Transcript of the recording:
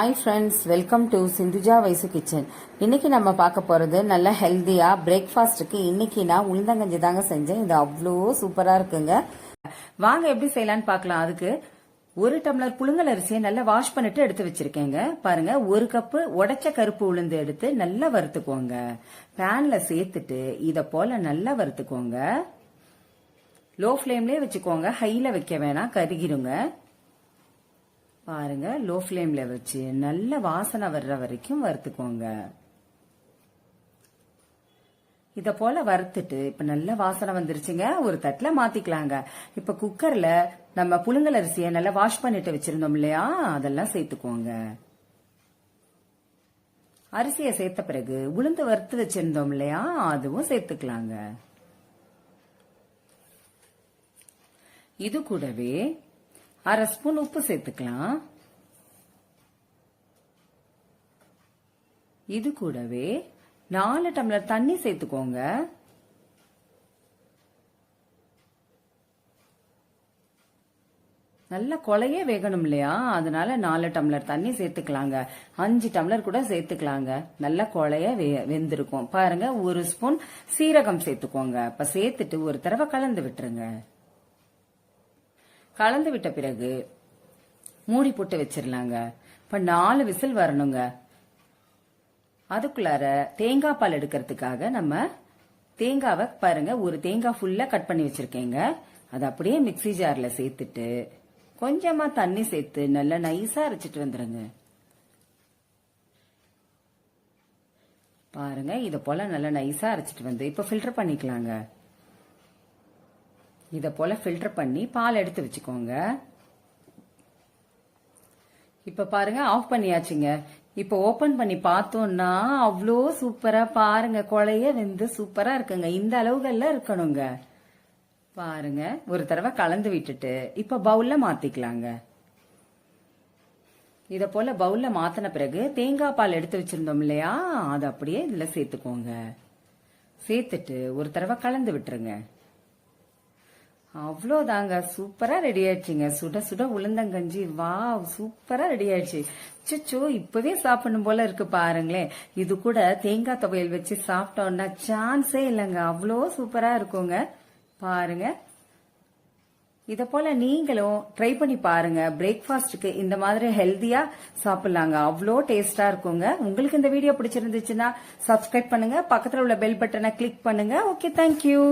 Hi friends, welcome to Sindhuja Vaishu kitchen. இன்னைக்கு நம்ம பார்க்க போறது நல்ல ஹெல்த்தியா பிரேக்ஃபாஸ்ட்டுக்கு. இன்னைக்கு நான் உளுந்தங்கஞ்சி தாங்க செஞ்சேன். இது அவ்வளோ சூப்பரா இருக்குங்க. வாங்க எப்படி செய்யலான்னு பார்க்கலாம். அதுக்கு ஒரு டம்ளர் புழுங்கல் அரிசியை நல்லா வாஷ் பண்ணிட்டு எடுத்து வச்சிருக்கேங்க. பாருங்க, ஒரு கப்பு உடைச்ச கருப்பு உளுந்து எடுத்து நல்லா வறுத்துக்கோங்க. பேன்ல சேர்த்துட்டு இத போல நல்லா வறுத்துக்கோங்க. லோ ஃபிளேம்லயே வச்சுக்கோங்க, ஹைல வைக்க வேணாம், கருகிருங்க. பாருங்க, லோ ஃபிளேம்ல வச்சு நல்ல வாசனை வர்ற வரைக்கும் வறுத்துக்கோங்க. இத போல வறுத்துட்டு இப்ப நல்ல வாசனை வந்துருச்சுங்க. ஒரு தட்டுல மாத்திக்கலாங்க. இப்ப குக்கர்ல நம்ம புழுங்கல் அரிசியை நல்லா வாஷ் பண்ணிட்டு வச்சிருந்தோம் இல்லையா, அதெல்லாம் சேர்த்துக்கோங்க. அரிசியை சேர்த்த பிறகு உளுந்து வறுத்து வச்சிருந்தோம் இல்லையா, அதுவும் சேர்த்துக்கலாங்க. இது கூடவே அரை ஸ்பூன் உப்பு சேர்த்துக்கலாம். இது கூடவே 4 டம்ளர் தண்ணி சேர்த்துக்கோங்க. நல்ல கொலையே வேகணும் இல்லையா, அதனால 4 டம்ளர் தண்ணி சேர்த்துக்கலாங்க. 5 டம்ளர் கூட சேர்த்துக்கலாங்க. நல்ல கொலைய வெந்திருக்கும். பாருங்க, ஒரு ஸ்பூன் சீரகம் சேர்த்துக்கோங்க. இப்ப சேர்த்துட்டு ஒரு தடவை கலந்து விட்டுருங்க. கலந்து விட்ட பிறகு மூடி போட்டு வச்சிடலாங்க. இப்ப 4 விசில் வரணுங்க. அதுக்குள்ளார தேங்காய் பால் எடுக்கிறதுக்காக நம்ம தேங்காவை பாருங்க, ஒரு தேங்காய் ஃபுல்லா கட் பண்ணி வச்சிருக்கேங்க. அதை அப்படியே மிக்ஸி ஜார்ல சேர்த்துட்டு கொஞ்சமா தண்ணி சேர்த்து நல்லா நைஸா அரைச்சிட்டு வந்துருங்க. பாருங்க, இத போல நல்லா நைஸா அரைச்சிட்டு வந்து இப்ப ஃபில்டர் பண்ணிக்கலாங்க. இத போல ஃபில்டர் பண்ணி பால் எடுத்து வச்சுக்கோங்க. இப்ப பாருங்க, ஆஃப் பண்ணியாச்சுங்க. இப்ப ஓபன் பண்ணி பார்த்தோம்னா அவ்வளோ சூப்பரா பாருங்க, கொலைய வெந்து சூப்பரா இருக்குங்க. இந்த அளவுகள்ல இருக்கணுங்க. பாருங்க, ஒரு தடவை கலந்து விட்டுட்டு இப்ப பவுல்ல மாத்திக்கலாங்க. இத போல பவுல்ல மாத்தின பிறகு தேங்காய் பால் எடுத்து வச்சிருந்தோம் இல்லையா, அதை அப்படியே இதுல சேர்த்துக்கோங்க. சேர்த்துட்டு ஒரு தடவை கலந்து விட்டுருங்க. அவ்வளோதாங்க, சூப்பரா ரெடி ஆயிடுச்சுங்க. சுட சுட உளுந்தங்கஞ்சி. வா, சூப்பரா ரெடி ஆயிடுச்சு. சச்சோ, இப்பவே சாப்பிடணும் போல இருக்கு. பாருங்களேன், இது கூட தேங்காய் துவையல் வச்சு சாப்பிட்டோம்னா சான்ஸே இல்லைங்க. அவ்வளோ சூப்பரா இருக்குங்க. பாருங்க, இத போல நீங்களும் ட்ரை பண்ணி பாருங்க. பிரேக்ஃபாஸ்டுக்கு இந்த மாதிரி ஹெல்தியா சாப்பிடலாங்க. அவ்வளோ டேஸ்டா இருக்குங்க. உங்களுக்கு இந்த வீடியோ பிடிச்சிருந்துச்சுன்னா சப்ஸ்கிரைப் பண்ணுங்க, பக்கத்துல உள்ள பெல் பட்டனை கிளிக் பண்ணுங்க. Okay, thank you.